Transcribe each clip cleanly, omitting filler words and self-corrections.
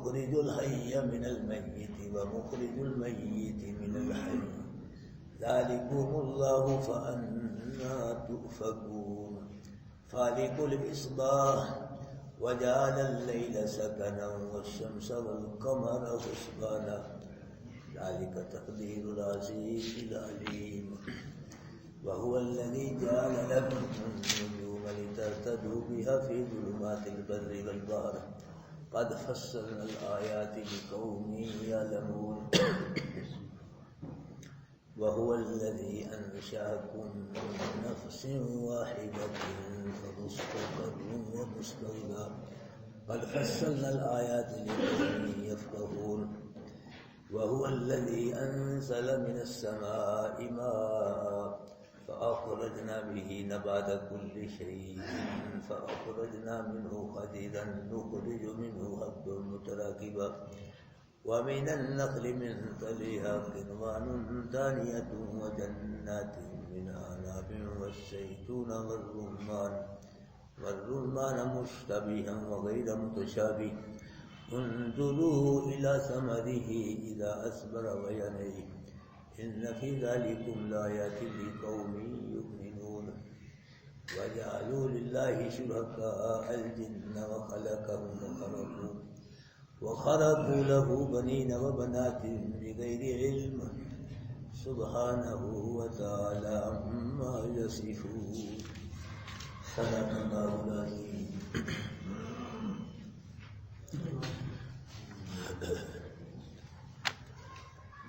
مخرج الحي من الميت ومخرج الميت من الحي ذلكم الله فأنا تؤفكون فالق الإصباح وجعل الليل سكنا والشمس والقمر حسبانا ذلك تقدير العزيز العليم وهو الذي جعل لكم النجوم لتهتدوا بها في ظلمات البر والبحر قد فصلنا الآيات لقوم يعلمون وهو الذي أنشأكم من نفس واحدة فمستقر ومستودع قد فصلنا الآيات لقوم يفقهون وهو الذي أنزل من السماء ماء فأخرجنا به نبات كل شيء فأخرجنا منه حديدا نخرج منه حبا متراكبا ومن النخل من طلعها قنوان دانية وجنات من أعناب والزيتون والرمان مشتبها وغير متشابه انظروا إلى ثمره إذا أثمر وينعي إن في ذلكم لآيات لقوم يؤمنون وجعلوا لله شركاء الجن وخلقهم وخرقوا له بنين وبنات بغير علم سبحانه وتعالى عما يصفون صدق الله العظيم.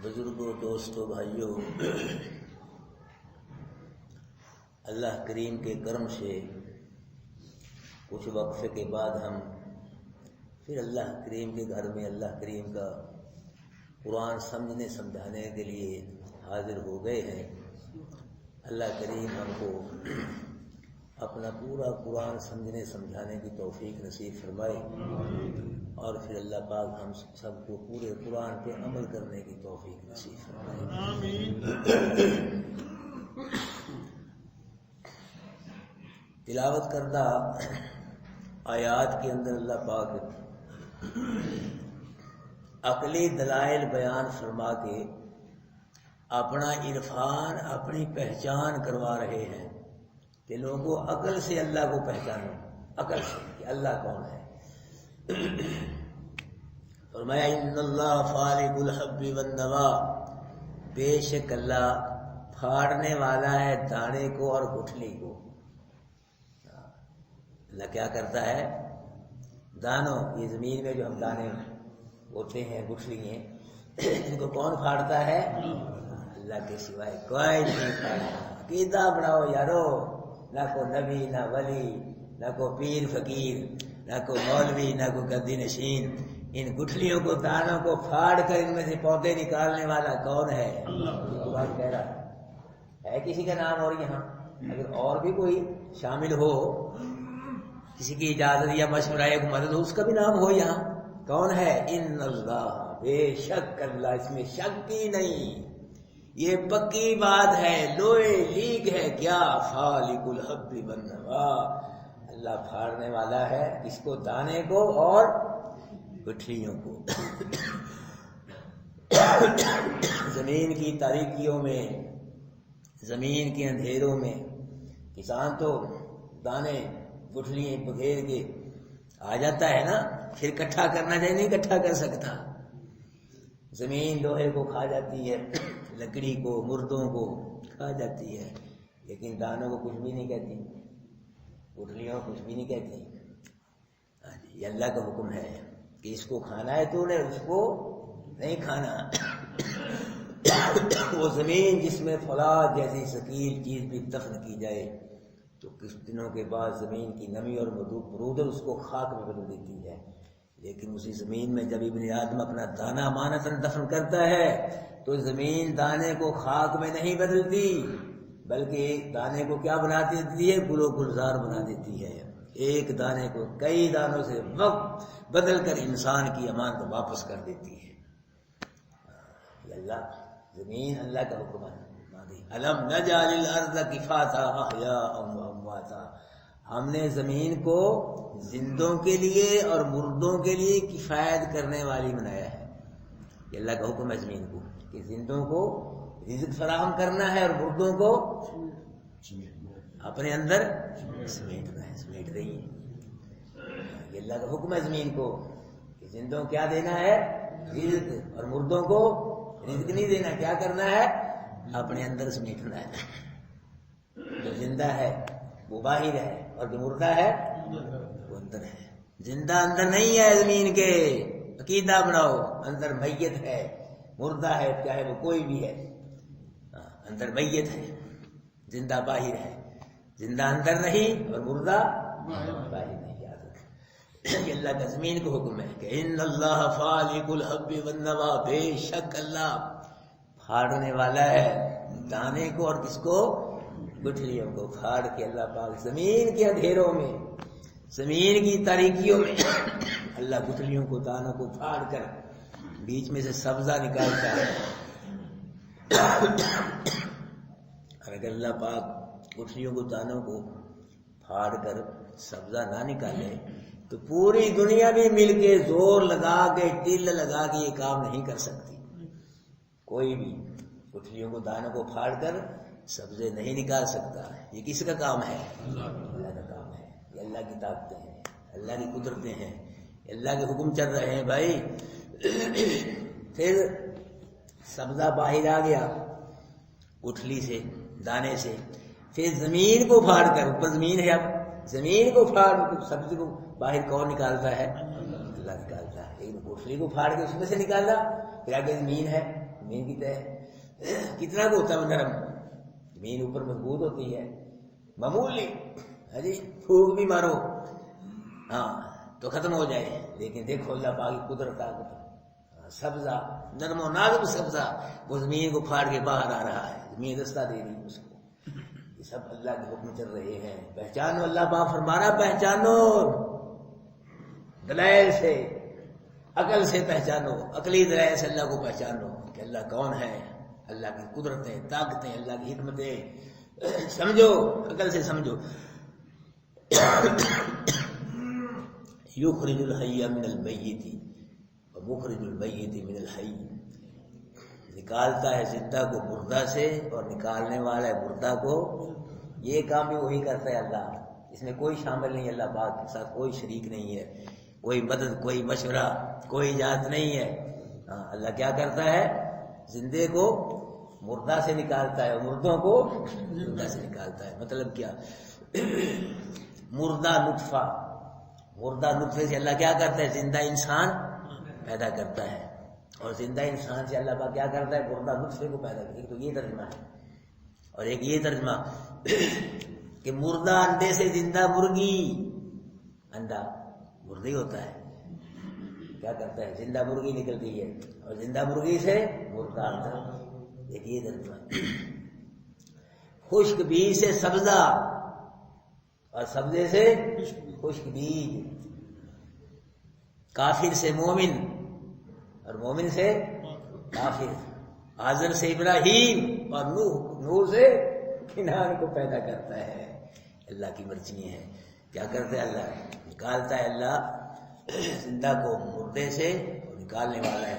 بزرگوں، دوستوں، بھائیوں، اللہ کریم کے کرم سے کچھ وقفے کے بعد ہم پھر اللہ کریم کے گھر میں اللہ کریم کا قرآن سمجھنے سمجھانے کے لیے حاضر ہو گئے ہیں. اللہ کریم ہم کو اپنا پورا قرآن سمجھنے سمجھانے کی توفیق نصیب فرمائے اور پھر اللہ پاک ہم سب کو پورے قرآن پہ عمل کرنے کی توفیق نصیب فرمائے. تلاوت کردہ آیات کے اندر اللہ پاک عقلی دلائل بیان فرما کے اپنا عرفان، اپنی پہچان کروا رہے ہیں کہ لوگوں عقل سے اللہ کو پہچانو، عقل سے کہ اللہ کون ہے. فرمایا ان اللہ فالق الحب والنوا، بے شک اللہ پھاڑنے والا ہے دانے کو اور گٹھلی کو. اللہ کیا کرتا ہے؟ دانوں، یہ زمین میں جو ہم دانے ہوتے ہیں، گٹھلی ہیں، ان کو کون پھاڑتا ہے؟ اللہ کے سوائے کوئی نہیں پھاڑتا. عقیدہ بناؤ یارو، نہ کو نبی، نہ ولی، نہ کو پیر فقیر، نہ کو مولوی، نہ کو گدی نشین. ان گٹھلیوں کو، دانوں کو پھاڑ کر ان میں سے پودے نکالنے والا کون ہے؟ قرآن کہہ رہا ہے. کسی کا نام اور یہاں اگر اور بھی کوئی شامل ہو، کسی کی اجازت یا مشورہ یا مدد ہو، اس کا بھی نام ہو یہاں. کون ہے؟ ان اللہ، بے شک اللہ، اس میں شک ہی نہیں، یہ پکی بات ہے، لوہے لیگ ہے. کیا؟ فالق الحب والنوا، اللہ پھاڑنے والا ہے اس کو، دانے کو اور گٹھلیوں کو. زمین کی تاریکیوں میں، زمین کے اندھیروں میں کسان تو دانے گٹھلیاں بکھیر کے آ جاتا ہے نا، پھر اکٹھا کرنا چاہیے، نہیں اکٹھا کر سکتا. زمین لوہے کو کھا جاتی ہے، لکڑی کو، مردوں کو کھا جاتی ہے، لیکن دانوں کو کچھ بھی نہیں کہتی، گٹھلیوں کو کچھ بھی نہیں کہتی. یہ اللہ کا حکم ہے کہ اس کو کھانا ہے تو نے، اس کو نہیں کھانا. وہ زمین جس میں فولاد جیسی ثقیل چیز بھی دفن کی جائے تو کچھ دنوں کے بعد زمین کی نمی اور برودت اس کو خاک میں بدل دیتی ہے. لیکن اسی زمین میں جب ابن آدم اپنا دانہ مانتاً دفن کرتا ہے تو زمین دانے کو خاک میں نہیں بدلتی، بلکہ دانے کو کیا بنا دیتی ہے؟ گل و گلزار بنا دیتی ہے. ایک دانے کو کئی دانوں سے وقت بدل کر انسان کی امانت واپس کر دیتی ہے. اللہ، زمین اللہ کا حکم ہے. الم نجعل الارض کفاتا احیاء وامواتا، ہم نے زمین کو زندوں کے لیے اور مردوں کے لیے کفایت کرنے والی بنایا ہے. یہ اللہ کا حکم ہے زمین کو کہ زندوں کو رزق فراہم کرنا ہے اور مردوں کو اپنے اندر سمیٹنا ہے، سمیٹ رہی ہے. یہ اللہ کا حکم ہے زمین کو کہ زندوں کیا دینا ہے؟ رزق، اور مردوں کو رزق نہیں دینا. کیا کرنا ہے؟ اپنے اندر سمیٹنا ہے. جو زندہ ہے وہ باہر ہے اور جو مردہ ہے وہ اندر ہے. زندہ اندر نہیں ہے زمین کے، عقیدہ بناؤ. اندر میت ہے، مردہ ہے، چاہے وہ کوئی بھی ہے. اندر میت ہے، زندہ باہر ہے. زندہ اندر نہیں اور مردہ باہر نہیں. یاد رکھیں کہ اللہ کا زمین کو حکم ہے کہ ان اللہ فالق الحب والنوى، بے شک اللہ پھاڑنے والا ہے دانے کو اور کس کو؟ گٹھلیوں کو. پھاڑ کے اللہ پاک زمین کے اندھیروں میں، زمین کی تاریکیوں میں اللہ گٹھلیوں کو، دانوں کو پھاڑ کر بیچ میں سے سبزہ نکالتا ہے. اور اگر اللہ پاک گٹھلیوں کو، دانوں کو پھاڑ کر سبزہ نہ نکالے تو پوری دنیا بھی مل کے زور لگا کے، ٹل لگا کے یہ کام نہیں کر سکتی. کوئی بھی گٹھلیوں کو، دانوں کو پھاڑ کر سبزے نہیں نکال سکتا. یہ کس کا کام ہے؟ اللہ کا کام ہے. یہ اللہ کی طاقتیں ہیں، اللہ کی قدرتیں ہیں، اللہ کے حکم چل رہے ہیں بھائی. پھر سبزہ باہر آ گیا گٹھلی سے، دانے سے. پھر زمین کو پھاڑ کر، اوپر زمین ہے، اب زمین کو پھاڑ سبزی کو باہر کون نکالتا ہے؟ اللہ نکالتا ہے. ایک گٹھلی کو پھاڑ کے اس میں سے نکالا، پھر آگے زمین ہے، زمین کی تہ کتنا کو ہوتا ہے نرم. زمین اوپر مضبوط ہوتی ہے، معمولی جی پھونک بھی مارو ہاں تو ختم ہو جائے. لیکن دیکھو اللہ پاک کی قدرت، سبزہ نرم و نازک سبزہ وہ زمین کو پھاڑ کے باہر آ رہا ہے. زمین رستہ دے رہی ہے اس کو. یہ سب اللہ کے حکم چل رہے ہیں. پہچانو، اللہ پاک فرما رہا پہچانو، دلائل سے، عقل سے پہچانو، عقلی دلائل سے اللہ کو پہچانو کہ اللہ کون ہے. اللہ کی قدرتیں، طاقتیں، اللہ کی حکمتیں سمجھو، عقل سے سمجھو. یخرج الحی من المیت ومخرج المیت من الحی، نکالتا ہے زندہ کو مردہ سے اور نکالنے والا ہے مردہ کو. یہ کام بھی وہی کرتا ہے اللہ، اس میں کوئی شامل نہیں. اللہ پاک کے ساتھ کوئی شریک نہیں ہے، کوئی مدد، کوئی مشورہ، کوئی اجازت نہیں ہے. اللہ کیا کرتا ہے؟ زندے کو مردہ سے نکالتا ہے اور مردوں کو زندہ سے نکالتا ہے. مطلب کیا؟ مردہ نطفہ، مردہ نطفے سے اللہ کیا کرتا ہے؟ زندہ انسان پیدا کرتا ہے. اور زندہ انسان سے اللہ پاک کیا کرتا ہے؟ مردہ نطفے کو پیدا کرتا ہے. ایک تو یہ ترجمہ ہے، اور ایک یہ ترجمہ کہ مردہ انڈے سے زندہ مرغی، انڈا مردہ ہی ہوتا ہے، کیا کرتا ہے؟ زندہ مرغی نکلتی ہے اور زندہ مرغی سے مردہ انڈا. ایک یہ ترجمہ. خشک بیج سے سبزہ اور سبزے سے خشک بیج. کافر سے مومن اور مومن سے کافر. آزر سے ابراہیم اور نوح سے کنعان کو پیدا کرتا ہے. اللہ کی مرضی ہے. کیا کرتا ہے اللہ؟ نکالتا ہے اللہ زندہ کو مردے سے اور نکالنے والا ہے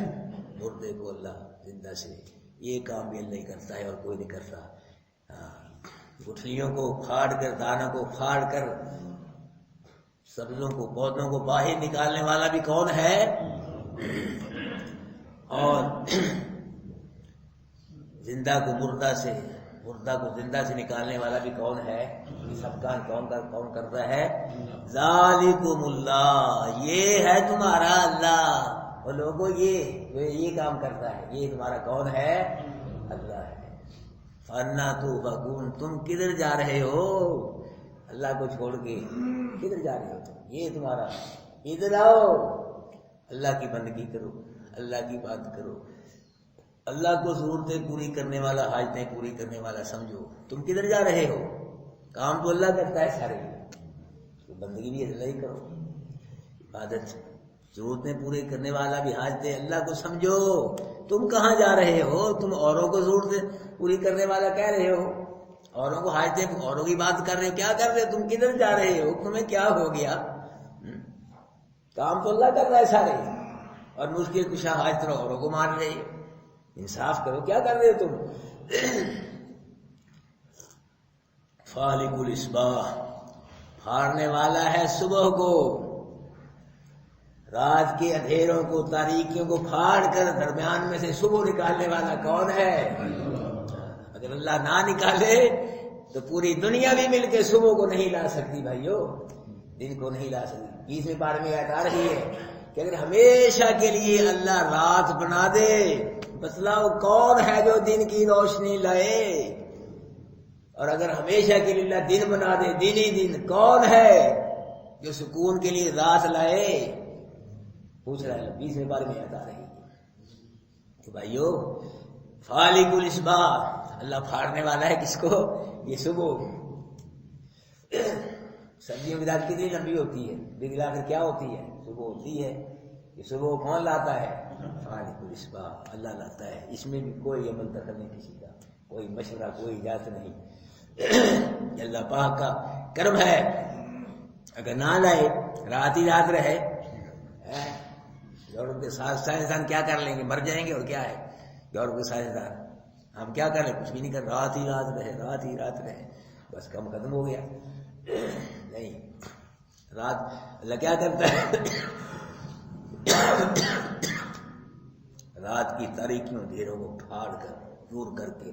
مردے کو اللہ زندہ سے. یہ کام بھی اللہ ہی کرتا ہے اور کوئی نہیں کرتا. گٹھلیوں کو پھاڑ کر، دانوں کو پھاڑ کر سبزوں کو، پودوں کو باہر نکالنے والا بھی کون ہے؟ اور زندہ کو مردہ سے، مردہ کو زندہ سے نکالنے والا بھی کون ہے؟ یہ سب کام کون کرتا ہے؟ ذالکم اللہ، یہ ہے تمہارا اللہ. اور لوگوں یہ کام کرتا ہے، یہ تمہارا کون ہے؟ اللہ ہے. فَأَنَّىٰ تُؤْفَكُونَ، تم کدھر جا رہے ہو؟ اللہ کو چھوڑ کے کدھر جا رہے ہو تم؟ یہ تمہارا، ادھر آؤ، اللہ کی بندگی کرو، اللہ کی بات کرو، اللہ کو ضرورتیں پوری کرنے والا، حاجتیں پوری کرنے والا سمجھو. تم کدھر جا رہے ہو؟ کام تو اللہ کرتا ہے سارے، تو بندگی بھی اللہ ہی کرو. عبادت، ضرورتیں پوری کرنے والا بھی، حاجتیں، اللہ کو سمجھو. تم کہاں جا رہے ہو؟ تم اوروں کو ضرورتیں پوری کرنے والا کہہ رہے ہو، اوروں کو حاجتیں، اوروں کی بات کر رہے ہو، کیا کر رہے ہو تم؟ کدھر جا رہے ہو؟ تمہیں کیا ہو گیا؟ کام تو اللہ کر رہا ہے سارے، اور مشکل کشا حاجت اوروں کو مان رہے ہو۔ انصاف کرو، کیا کر رہے ہو تم؟ فالق الاصباح، پھاڑنے والا ہے صبح کو، رات کے اندھیروں کو، تاریکیوں کو پھاڑ کر درمیان میں سے صبح نکالنے والا کون ہے؟ اگر اللہ نہ نکالے تو پوری دنیا بھی مل کے صبح کو نہیں لا سکتی بھائیو، دن کو نہیں لا سکتی۔ 20ویں پارے میں آیت آ رہی ہے کہ اگر ہمیشہ کے لیے اللہ رات بنا دے، بتلاؤ کون ہے جو دن کی روشنی لائے؟ اور اگر ہمیشہ کے لیے اللہ دن بنا دے، دن ہی دن، کون ہے جو سکون کے لیے رات لائے؟ پوچھ رہا ہے 20ویں پارے میں آیت آ رہی ہے کہ بھائیو فالق الاصباح، اللہ پھاڑنے والا ہے کس کو؟ یہ صبح۔ سردیوں کی رات کتنی لمبی ہوتی ہے، لیکن آخر کیا ہوتی ہے؟ صبح ہوتی ہے۔ یہ صبح کون لاتا ہے؟ فالق الاصباح، اللہ لاتا ہے۔ اس میں بھی کوئی عمل دخل نہیں کسی کا، کوئی مشورہ، کوئی اجازت نہیں، اللہ پاک کا کرم ہے۔ اگر نہ لائے، رات ہی رات رہے، یورپ کے سائنسدان کیا کر لیں گے؟ مر جائیں گے، اور کیا ہے یورپ کے سائنسدان؟ ہم کیا کر رہے؟ کچھ بھی نہیں کر، رات ہی رات رہے، رات ہی رات رہے، بس کم ختم ہو گیا۔ نہیں، رات اللہ کیا کرتا ہے؟ رات کی تاریکیوں اندھیروں کو پھاڑ کر دور کر کے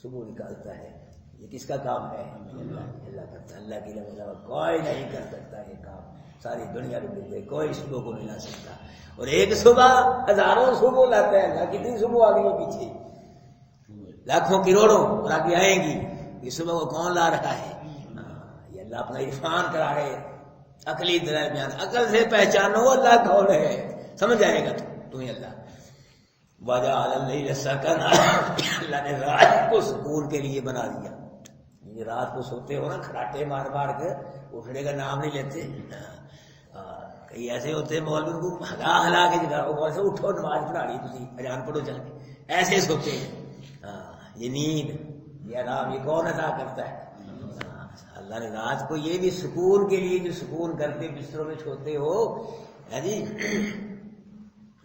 صبح نکالتا ہے۔ یہ کس کا کام ہے؟ اللہ کرتا ہے۔ اللہ کے علاوہ کوئی نہیں کر سکتا یہ کام، ساری دنیا میں مل گئی، کوئی صبح کو نہیں لا سکتا۔ اور ایک صبح ہزاروں صبح لاتا ہے اللہ۔ کتنی صبح آ گئی پیچھے؟ لاکھوں کروڑوں، اور آگے آئیں گی۔ یہ صبح کو کون لا رہا ہے؟ یہ اللہ اپنا عرفان کرا ہے، عقلی دلائل بیان، عقل سے پہچانو اللہ کون ہے، سمجھ آئے گا تمہیں اللہ۔ وَجَعَلَ اللَّيْلَ سَكَنًا، اللہ نے رات کو سکون کے لیے بنا دیا۔ یہ رات کو سوتے ہو نا کھراٹے مار مار کے، اٹھنے کا نام نہیں لیتے۔ کئی ایسے ہوتے ہیں مولوی کو ہلا ہلا کے جگاؤ، بول سے اٹھو نماز پڑھا رہی تھی، اذان پڑھو چل کے، ایسے سوتے ہیں۔ یہ نیند، یہ آرام، یہ کون عطا کرتا ہے؟ اللہ نے رات کو یہ بھی سکون کے لیے، جو سکون کرتے بستروں میں سوتے ہو، ہے جی،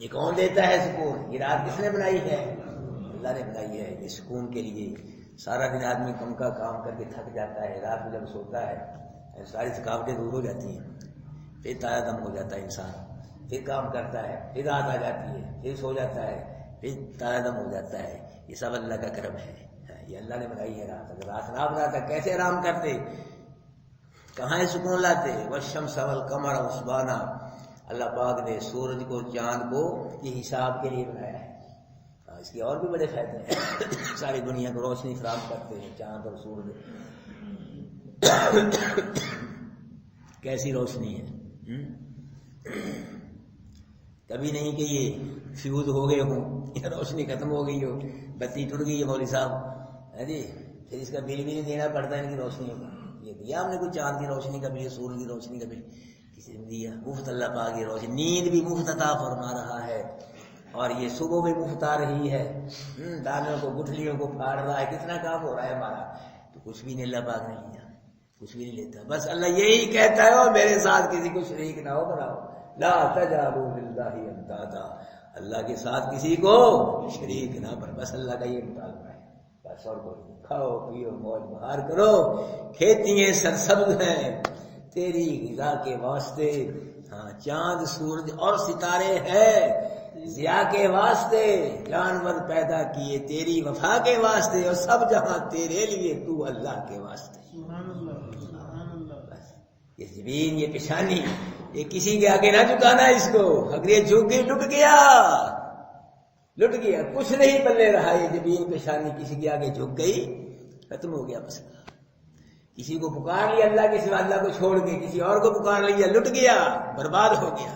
یہ کون دیتا ہے سکون؟ یہ رات کس نے بنائی ہے؟ اللہ نے بنائی ہے، یہ سکون کے لیے۔ سارا دن آدمی کم کا کام کر کے تھک جاتا ہے، رات میں جب سوتا ہے ساری تھکاوٹیں دور ہو جاتی ہیں، پھر تازہ دم ہو جاتا ہے انسان، پھر کام کرتا ہے، پھر رات آ جاتی ہے، پھر سو جاتا ہے، پھر تازہ دم ہو جاتا ہے۔ یہ سب اللہ کا کرم ہے، یہ اللہ نے بنائی ہے رات۔ اگر رات نہ بناتا کیسے آرام کرتے، کہاں سکون لاتے؟ والشمس والقمر حسبانا، اللہ پاک نے سورج کو، چاند کو یہ حساب کے لیے بنایا ہے۔ اس کے اور بھی بڑے فائدے ہیں، ساری دنیا کو روشنی فراہم کرتے ہیں چاند اور سورج۔ کیسی روشنی ہے، کبھی نہیں کہ یہ فیوز ہو گئے ہوں یا روشنی ختم ہو گئی ہو، بتی ٹوٹ گئی ہے مولوی صاحب، ہے جی، پھر اس کا بل بھی نہیں دینا پڑتا ان کی روشنیوں کا۔ یہ دیا ہم نے کوئی چاند کی روشنی کا بل، سورج کی روشنی کا بل کسی نے دیا؟ مفت اللہ پاک کی روشنی، نیند بھی مفت عطا فرما رہا ہے، اور یہ صبح بھی مفت آ رہی ہے، دانوں کو، گٹھلیوں کو پھاڑ رہا ہے، کتنا کام ہو رہا ہے ہمارا، تو کچھ بھی نہیں اللہ پاک نے لیا، کچھ بھی نہیں لیتا۔ بس اللہ یہی کہتا ہے اور میرے ساتھ کسی کو شریک نہ ہو، بناؤ لا تجعلوا للہ اندادا، اللہ کے ساتھ کسی کو شریک نہ بن، بس اللہ کا یہ مطالبہ ہے، بس اور کوئی نہیں۔ کھاؤ پیو موج بہار کرو، کھیتیاں سرسبز ہیں تیری غذا کے واسطے، ہاں چاند سورج اور ستارے ہیں ضیاء کے واسطے، جانور پیدا کیے تیری وفا کے واسطے، اور سب جہاں تیرے لیے، تو اللہ کے واسطے۔ بس یہ زمین، یہ پیشانی، یہ کسی کے آگے نہ جھکانا اس کو، اگر یہ جھک گئی لٹ گیا، لٹ گیا، کچھ نہیں پلے رہا۔ یہ زمین پیشانی کسی کے آگے جھک گئی، ختم ہو گیا مسئلہ۔ کسی کو پکار لیا اللہ کے سوا، اللہ کو چھوڑ کے کسی اور کو پکار لیا، لٹ گیا، برباد ہو گیا۔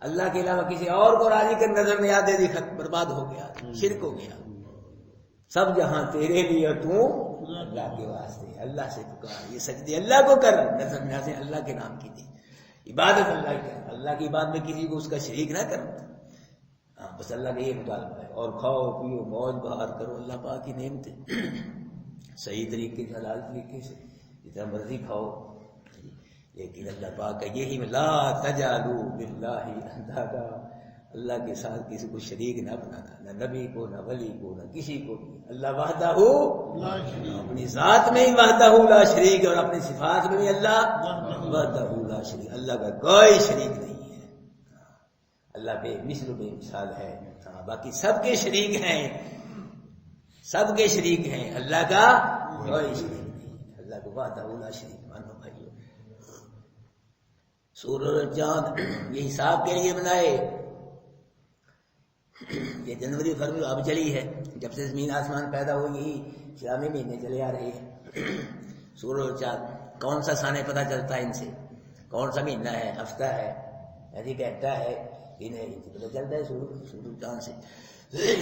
اللہ کے علاوہ کسی اور کو راضی کر نظر نہیں آتے، برباد ہو گیا، شرک ہو گیا۔ سب جہاں تیرے لیے، تو اللہ کے واسطے، اللہ سے پکار، یہ سجدے اللہ کو کر، نظر نیازیں اللہ کے نام کی دی، عبادت اللہ کی کر، اللہ کی عبادت میں کسی کو اس کا شریک نہ کر، بس اللہ کا یہ مطالبہ ہے۔ اور کھاؤ پیو موج بہار کرو، اللہ پاک کی نعمتیں صحیح طریقے سے حلال طریقے سے جتنا مرضی کھاؤ، لیکن اللہ پاک کا یہی لا تجعلوا باللہ اندادا، اللہ کے ساتھ کسی کو شریک نہ بنانا، نہ نبی کو، نہ ولی کو، نہ کسی کو بھی۔ اللہ وحدہ اپنی ذات میں ہی وحدہ لا شریک، اور اپنی صفات میں بھی اللہ وحدہ لا شریک، اللہ کا کوئی شریک نہیں ہے، اللہ بے مثل بے مثال ہے۔ باقی سب کے شریک ہیں، سب کے شریک ہیں، اللہ کا کوئی شریک نہیں، اللہ کو وحدہ لا شریک مانو بھائیو۔ سورج اور چاند یہ حساب کے لیے بنائے، یہ جنوری فروری اب چلی ہے، جب سے زمین آسمان پیدا ہوئی یہی اسلامی مہینے چلے آ رہے ہیں۔ سورج اور چاند کون سا سانے پتہ چلتا ہے ان سے، کون سا مہینہ ہے، ہفتہ ہے، ایسی کہتا ہے انہیں پتہ چلتا ہے سورج چاند سے،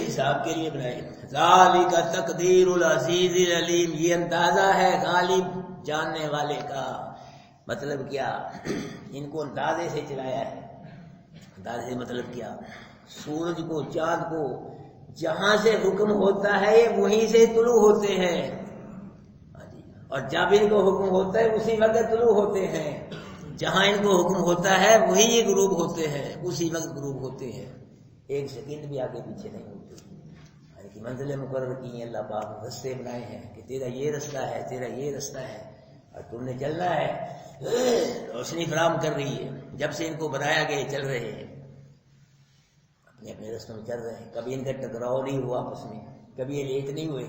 حساب کے لیے بنائے۔ ذالک تقدیر العزیز العلیم، یہ اندازہ ہے غالب جاننے والے کا۔ مطلب کیا، ان کو اندازے سے چلایا ہے۔ اندازے سے مطلب کیا، سورج کو چاند کو جہاں سے حکم ہوتا ہے یہ وہیں سے طلوع ہوتے ہیں، اور جب ان کو حکم ہوتا ہے اسی وقت طلوع ہوتے ہیں، جہاں ان کو حکم ہوتا ہے وہی یہ غروب ہوتے ہیں، اسی وقت غروب ہوتے ہیں، ایک سیکنڈ بھی آگے پیچھے نہیں ہوتے۔ یعنی کہ منزلیں مقرر کی ہیں اللہ پاک، رستے بنائے ہیں کہ تیرا یہ رستہ ہے، تیرا یہ رستہ ہے، اور تم نے چلنا ہے، روشنی فراہم کر رہی ہے۔ جب سے ان کو بنایا گیا چل رہے ہیں، اپنے اپنے رستوں میں چل رہے ہیں، کبھی ان کا ٹکراؤ نہیں ہوا آپس میں، کبھی یہ لیٹ نہیں ہوئے،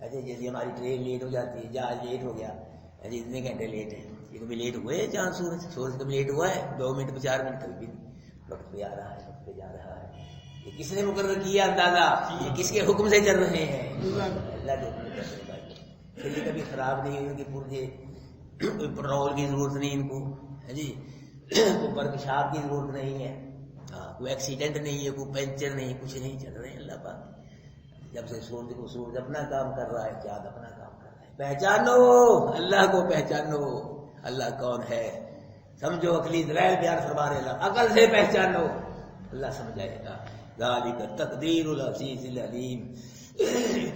ایسے جیسے ہماری ٹرین لیٹ ہو جاتی ہے، جہاز لیٹ ہو گیا، ایسے اتنے گھنٹے لیٹ ہیں، یہ کبھی لیٹ ہوئے چاند سورج کبھی لیٹ ہوا ہے 2 منٹ 4 منٹ، کبھی بھی نہیں، وقت پہ آ رہا ہے، وقت پہ جا رہا ہے۔ یہ کس نے مقرر کیا اندازہ، یہ کس کے حکم سے چل رہے ہیں، اللہ کے حکم سے چل رہے ہیں۔ پھر یہ کبھی خراب نہیں ہوئی کہ پورے کوئی پیٹرول کی ضرورت نہیں ان کو، جی کوئی ورکشاپ کی ضرورت نہیں ہے، کوئی ایکسیڈنٹ نہیں ہے، کوئی پنچر نہیں، کچھ نہیں، چل رہے ہیں اللہ پاک۔ جب سے سورج اپنا کام کر رہا ہے، چاند اپنا کام کر رہا ہے۔ پہچانو اللہ کو، پہچانو اللہ کون ہے، سمجھو، عقلی دلائل بیان فرما رہے اللہ، عقل سے پہچانو، اللہ سمجھائے گا۔ ذالک تقدیر العزیز العلیم،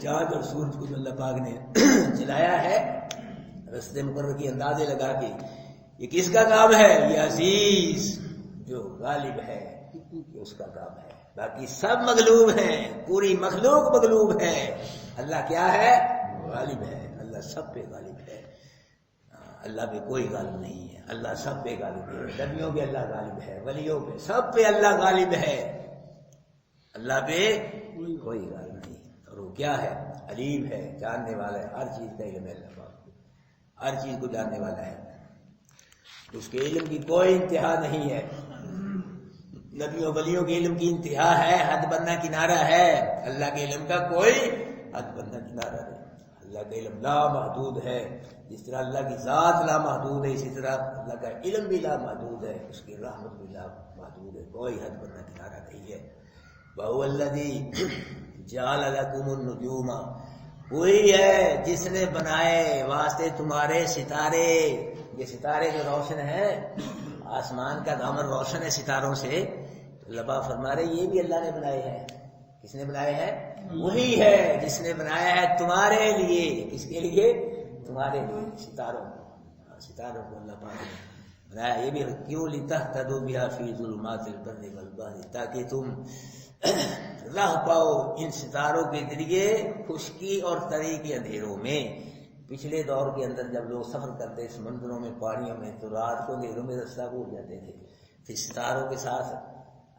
چاند اور سورج کو جو اللہ پاک نے چلایا ہے رستے مقرر کی اندازے لگا کے، یہ کس کا کام ہے، یہ عزیز جو غالب ہے، یہ اس کا کام ہے۔ باقی سب مغلوب ہیں، پوری مخلوق مغلوب ہے، اللہ کیا ہے، غالب ہے، اللہ سب پہ غالب ہے، اللہ پہ کوئی غالب نہیں ہے، اللہ سب پہ غالب ہے، نبیوں پہ اللہ غالب ہے، ولیوں پہ، سب پہ اللہ غالب ہے، اللہ پہ کوئی غالب نہیں، اور وہ کیا ہے، علیم ہے، جاننے والا ہے، ہر چیز کا علم ہے اللہ پاک کو، ہر چیز کو جاننے والا ہے، اس کے علم کی کوئی انتہا نہیں ہے۔ نبیوں ولیوں کے علم کی انتہا ہے، حد بندہ کنارہ ہے، اللہ کے علم کا کوئی حد بندہ کنارہ نہیں۔ اللہ کا علم لامحدود ہے، جس طرح اللہ کی ذات لامحدود ہے اسی طرح اللہ کا علم بھی لامحدود ہے، اس کی رحمت بھی لامحدود ہے، کوئی حد بندہ کنارہ نہیں ہے۔ وَهُوَ الَّذِي جَعَلَ لَكُمُ النُّجُومَ، وہی ہے جس نے بنائے واسطے تمہارے ستارے، یہ ستارے جو روشن ہیں، آسمان کا دامن روشن ہے ستاروں سے، اللہ پاک فرما رہے یہ بھی اللہ نے بنائے ہیں۔ کس نے بنائے ہیں، وہی ہے جس نے بنایا ہے تمہارے لیے، کس کے لیے، تمہارے لیے، ستاروں کو، ستاروں کو اللہ پاک نے بنایا، یہ بھی کیوں، لِتَهْتَدُوا بِهَا فِي ظُلُمَاتِ الْبَرِّ وَالْبَحْرِ، تاکہ تم راہ پاؤ ان ستاروں کے ذریعے خشکی اور تری کے اندھیروں میں۔ پچھلے دور کے اندر جب لوگ سفر کرتے سمندروں میں، پہاڑیوں میں، تو رات کو اندھیروں میں رستہ بھول جاتے تھے، پھر ستاروں کے ساتھ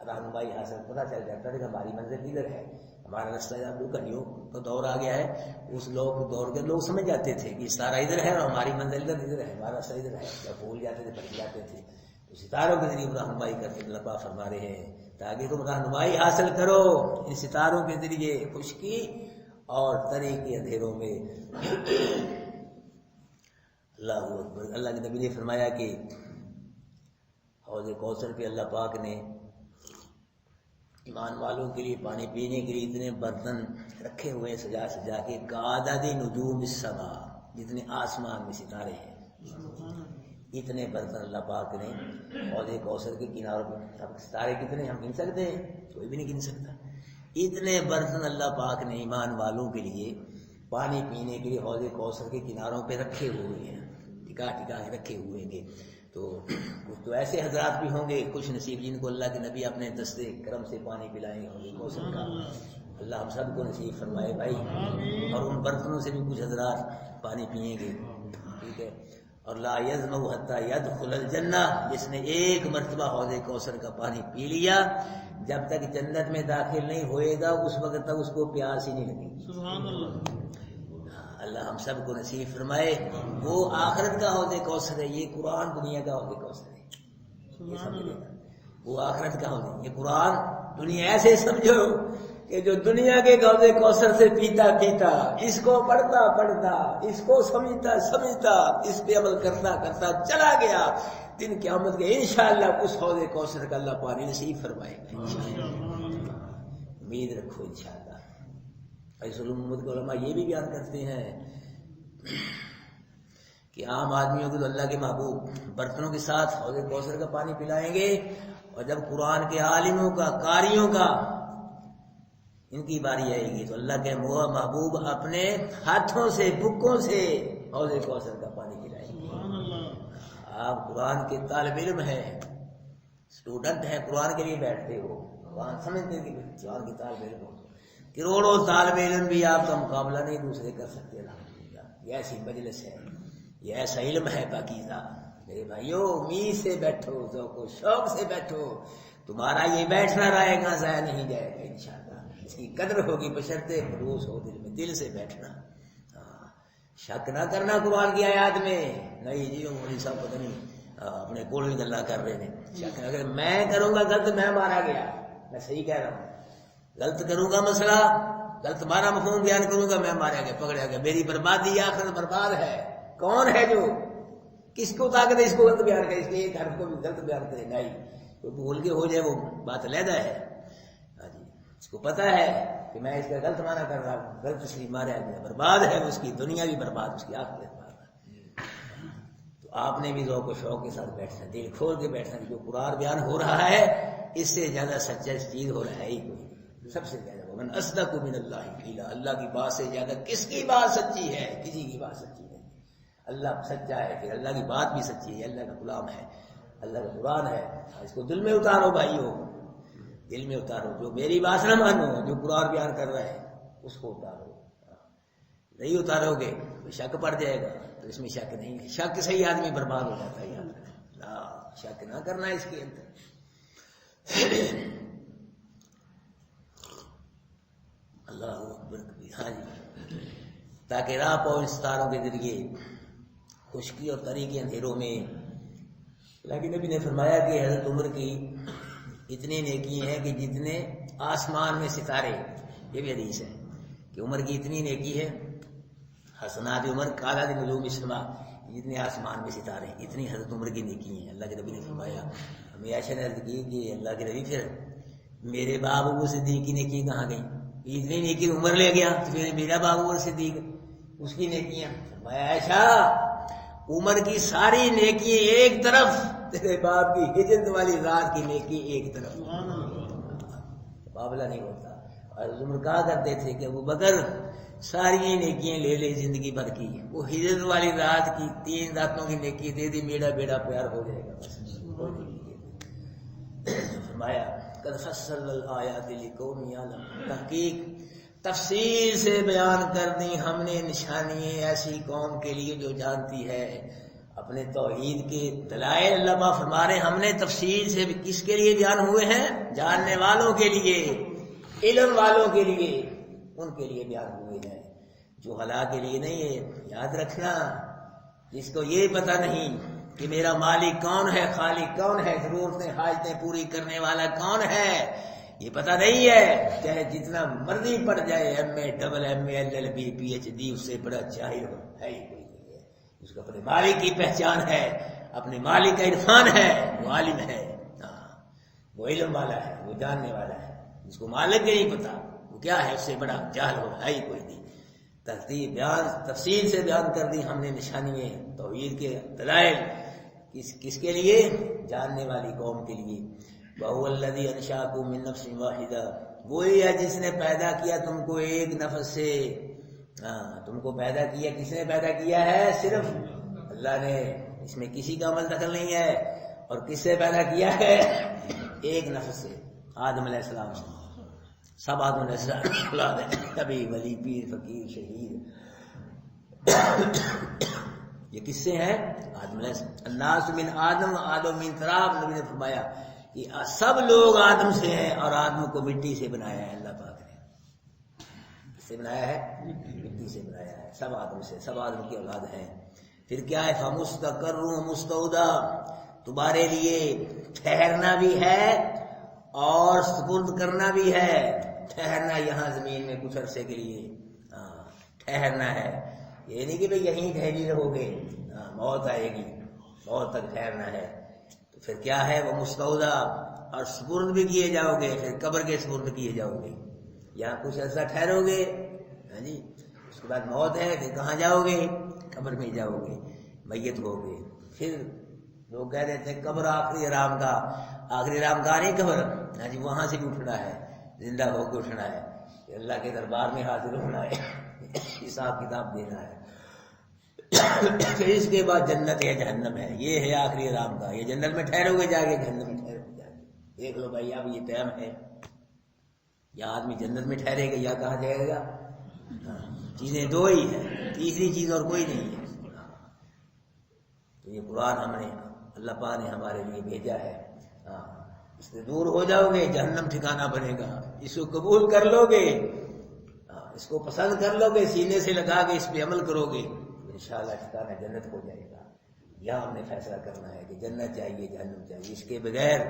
رہنمائی حاصل پتہ چل جاتا تھا کہ ہماری منزل ادھر ہے، ہمارا رستہ جب کریوں تو دور آ گیا ہے، اس دور کے لوگ سمجھ جاتے تھے کہ ستارہ ادھر ہے اور ہماری منزل ادھر ہے، ہمارا رستہ ادھر ہے، جب بھول جاتے تھے بھٹک جاتے تھے، تو ستاروں کے ذریعے رہنمائی کرتے اللہ پاک فرما رہے ہیں تاکہ تم رہنمائی حاصل کرو ان ستاروں کے ذریعے خشکی اور تری کے اندھیروں میں۔ اللہ اکبر۔ اللہ کے نبی نے فرمایا کہ حوض کوثر پہ اللہ پاک نے ایمان والوں کے لیے پانی پینے کے لیے اتنے برتن رکھے ہوئے سجا سجا کے، کعدد نجوم السما، جتنے آسمان میں ستارے ہیں اتنے برتن اللہ پاک نے حوض کوثر کے کناروں پہ۔ اب ستارے کتنے ہم گن سکتے ہیں، کوئی بھی نہیں گن سکتا، اتنے برتن اللہ پاک نے ایمان والوں کے لیے پانی پینے کے لیے حوض کوثر کے کناروں پہ رکھے ہوئے ہیں، ٹکا ٹکا کے رکھے ہوئے ہیں. تو کچھ تو ایسے حضرات بھی ہوں گے خوش نصیب جن کو اللہ کے نبی اپنے دستے کرم سے پانی پلائیں گے حوض کوثر کا. اللہ ہم سب کو نصیب فرمائے بھائی. اور ان برتنوں سے بھی کچھ حضرات پانی پئیں گے، ٹھیک ہے. اور لا یظمأ حتی یدخل الجنہ، جس نے ایک مرتبہ حوض کوثر کا پانی پی لیا جب تک جنت میں داخل نہیں ہوئے گا اس وقت تک اس کو پیاس ہی نہیں لگے گی. سبحان اللہ. اللہ ہم سب کو نصیب فرمائے. وہ آخرت کا حوض کوثر ہے، یہ قرآن دنیا کا حوض کوثر ہے. یہ سمجھ لینا، وہ آخرت کا حوض ہے، یہ قرآن دنیا. ایسے سمجھو کہ جو دنیا کے حوض کوثر سے پیتا پیتا، اس کو پڑھتا پڑھتا، اس کو سمجھتا سمجھتا، اس پہ عمل کرتا کرتا چلا گیا، دن قیامت کے انشاءاللہ اس حوض کوثر کا اللہ پانی نصیب فرمائے گا. امید رکھو انشاءاللہ. ایسے امت کے علماء یہ بھی بیان کرتے ہیں کہ عام آدمیوں کو تو اللہ کے محبوب برتنوں کے ساتھ حوض کوثر کا پانی پلائیں گے، اور جب قرآن کے عالموں کا، قاریوں کا، ان کی باری آئے گی تو اللہ کے محبوب اپنے ہاتھوں سے، بکوں سے حوض کوثر کا پانی پلائیں گے. آپ قرآن کے طالب علم ہیں، اسٹوڈنٹ ہیں، قرآن کے لیے بیٹھتے ہو، قرآن سمجھتے کہ قرآن کے طالب علم ہو. کروڑوں طالب علم بھی آپ کا مقابلہ نہیں دوسرے کر سکتے. الحمدللہ یہ ایسی مجلس ہے، یہ ایسا علم ہے پاکیزہ. میرے بھائیو امید سے بیٹھو، ذوق و شوق سے بیٹھو. تمہارا یہ بیٹھنا رائے گا ضائع نہیں جائے گا انشاءاللہ. اس کی قدر ہوگی بشرطے خلوص ہو دل میں، دل سے بیٹھنا. شک نہ کرنا قرآن کی آیات میں. نہیں جی مولوی صاحب پتہ نہیں اپنے کول بھی گلا کر رہے ہیں. شک نہ کرے. میں کروں گا غلط میں مارا گیا، میں صحیح کہہ رہا ہوں. غلط کروں گا مسئلہ، غلط مارا مفہوم بیان کروں گا، میں مارا گیا، پکڑا گیا، میری بربادی آخر برباد ہے. کون ہے جو کس کو طاقت ہے اس کو غلط بیان کرے، اس کے ایک حرف کو بھی غلط بیان کرے؟ نہیں. تو بھول کے ہو جائے وہ بات علیحدہ ہے. اس کو پتا ہے کہ میں اس کا غلط معنی کر رہا ہوں، غلط اس لیے مارا گیا، برباد ہے اس کی دنیا بھی برباد، اس کی آخرت برباد. تو آپ نے بھی ذوق و شوق کے ساتھ بیٹھنا، دل کھول کے بیٹھنا. جو قرآن بیان ہو رہا ہے اس سے زیادہ سچا چیز ہو رہا ہے ہی کوئی. سب سے زیادہ ومن اصدق من اللہ قیلا، اللہ کی بات سے زیادہ کس کی بات سچی ہے؟ کسی کی بات سچی نہیں. اللہ سچا ہے، پھر اللہ کی بات بھی سچی ہے. اللہ کا غلام ہے، اللہ کا قرآن ہے. اس کو دل میں اتارو بھائیو، دل میں اتارو. جو میری بات نہ مانو، جو قرآن بیان کر رہا ہے اس کو اتارو. نہیں اتارو گے تو شک پڑ جائے گا. تو اس میں شک نہیں ہے. شک سے ہی آدمی برباد ہو جاتا ہے. یاد رکھنا، شک نہ کرنا اس کے اندر. اللہ اکبر. ہاں جی، تاکہ راہ پاؤ ان ستاروں کے ذریعے خشکی اور طریقے اندھیروں میں. لیکن نبی نے فرمایا کہ حضرت عمر کی اتنی نیکی ہیں کہ جتنے آسمان میں ستارے. یہ بھی حدیث ہے کہ عمر کی اتنی نیکی ہے، حسنات عمر کعدد نجوم السماء، جتنے آسمان میں ستارے اتنی حضرت عمر کی نیکی ہیں. اللہ کے نبی نے فرمایا. ہمیں عائشہ نے عرض کی کہ اللہ کے نبی پھر میرے باب ابو صدیق کی نیکی کہاں گئی؟ اتنی نیکی عمر لے گیا تو پھر میرا باب ابو صدیق اس کی نیکیاں. فرمایا عائشہ عمر کی ساری نیکی ایک طرف، تیرے باپ کی ہجرت والی رات کی نیکی ایک طرف. مقابلہ نہیں ہوتا. اور عمر کہا کرتے تھے کہ ابو بکر ساری نیکیاں لے لے زندگی بھر کی، وہ ہجرت والی رات کی 3 راتوں کی نیکی دے دی، میرا بیڑا پیار ہو جائے گا. فرمایا قد فصل الآیات لقوم یعلمون، تحقیق تفصیل سے بیان کر دی ہم نے نشانیاں ایسی قوم کے لیے جو جانتی ہے اپنے توحید کے دلائل. اللہ پاک فرما رہے ہم نے تفصیل سے کس کے لیے بیان ہوئے ہیں؟ جاننے والوں کے لیے، علم والوں کے لیے، ان کے لیے بیان ہوئے ہیں. جو حلا کے لیے نہیں ہے. یاد رکھنا، جس کو یہ پتہ نہیں کہ میرا مالک کون ہے، خالق کون ہے، ضرورتیں حاجتیں پوری کرنے والا کون ہے، یہ پتہ نہیں ہے، چاہے جتنا مرضی پڑھ جائے، M A double M A L L B P H D, اس سے بڑا جاہل ہے ہی کوئی نہیں ہے. اس کو اپنے مالک کی پہچان ہے، اپنے مالک کا عرفان ہے، وہ عالم ہے، وہ علم والا ہے، وہ جاننے والا ہے. جس کو مالک کے نہیں پتا وہ کیا ہے، اس سے بڑا جاہل ہے ہی کوئی نہیں. ترتیب بیان تفصیل سے بیان کر دی ہم نے نشانیاں، توحید کے دلائل. کس کے لیے؟ جاننے والی قوم کے لیے. وَهُوَ الَّذِي أَنشَأَكُم مِّن نَّفْسٍ وَاحِدَةٍ، وہی ہے جس نے پیدا کیا تم کو ایک نفس سے. ہاں تم کو پیدا کیا، کس نے پیدا کیا ہے؟ صرف اللہ نے، اس میں کسی کا عمل دخل نہیں ہے۔ اور کس سے پیدا کیا ہے؟ ایک نفس سے، آدم علیہ السلام سے۔ سب آدم علیہ السلام کی اولاد ہے، نبی، ولی، پیر، فقیر، شہید، یہ کس سے ہے؟ آدم علیہ السلام۔ الناس من آدم آدم من تراب، نبی نے فرمایا کہ سب لوگ آدم سے ہیں، اور آدم کو مٹی سے بنایا ہے اللہ پاک نے۔ کس سے بنایا ہے؟ مٹی سے بنایا ہے، سب آدم سے، سب آدم کی اولاد ہیں۔ پھر کیا ہے؟ فمستقر ومستودع، تمہارے لیے ٹھہرنا بھی ہے اور سپرد کرنا بھی ہے۔ ٹھہرنا یہاں زمین میں کچھ عرصے کے لیے ٹھہرنا ہے، یہ نہیں کہ بھئی یہیں ٹھہری رہو گے، موت آئے گی، موت تک ٹھہرنا ہے۔ تو پھر کیا ہے؟ وہ مستودع، اور سپرد بھی کیے جاؤ گے، پھر قبر کے سپرد کیے جاؤ گے۔ یہاں کچھ عرصہ ٹھہرو گے، ہاں جی، اس کے بعد موت ہے، پھر کہاں جاؤ گے؟ قبر میں جاؤ گے، میت ہو گے۔ پھر لوگ کہہ دیتے ہیں قبر آخری آرام کا، آخری آرام کا نہیں قبر، ہاں جی، وہاں سے بھی اٹھنا ہے، زندہ ہو کے اٹھنا ہے، اللہ کے دربار میں حاضر ہونا ہے، حساب کتاب دینا ہے۔ پھر اس کے بعد جنت ہے، جہنم ہے، یہ ہے آخری آرام کا۔ یہ جنت میں ٹھہرو گے جا کے، جہنم میں ٹھہرو گے جا کے۔ دیکھ لو بھائی اب یہ ٹائم ہے، یا آدمی جنت میں ٹھہرے گا یا کہاں جائے گا۔ چیزیں دو ہی ہیں، تیسری چیز اور کوئی نہیں ہے۔ تو یہ قرآن ہم نے، اللہ پاک نے ہمارے لیے بھیجا ہے۔ اس سے دور ہو جاؤ گے، جہنم ٹھکانہ بنے گا۔ اس کو قبول کر لو گے، اس کو پسند کر لو گے، سینے سے لگا کے اس پہ عمل کرو گے، انشاءاللہ ٹھکانہ جنت ہو جائے گا۔ یہاں ہم نے فیصلہ کرنا ہے کہ جنت چاہیے، جہنم چاہیے، اس کے بغیر۔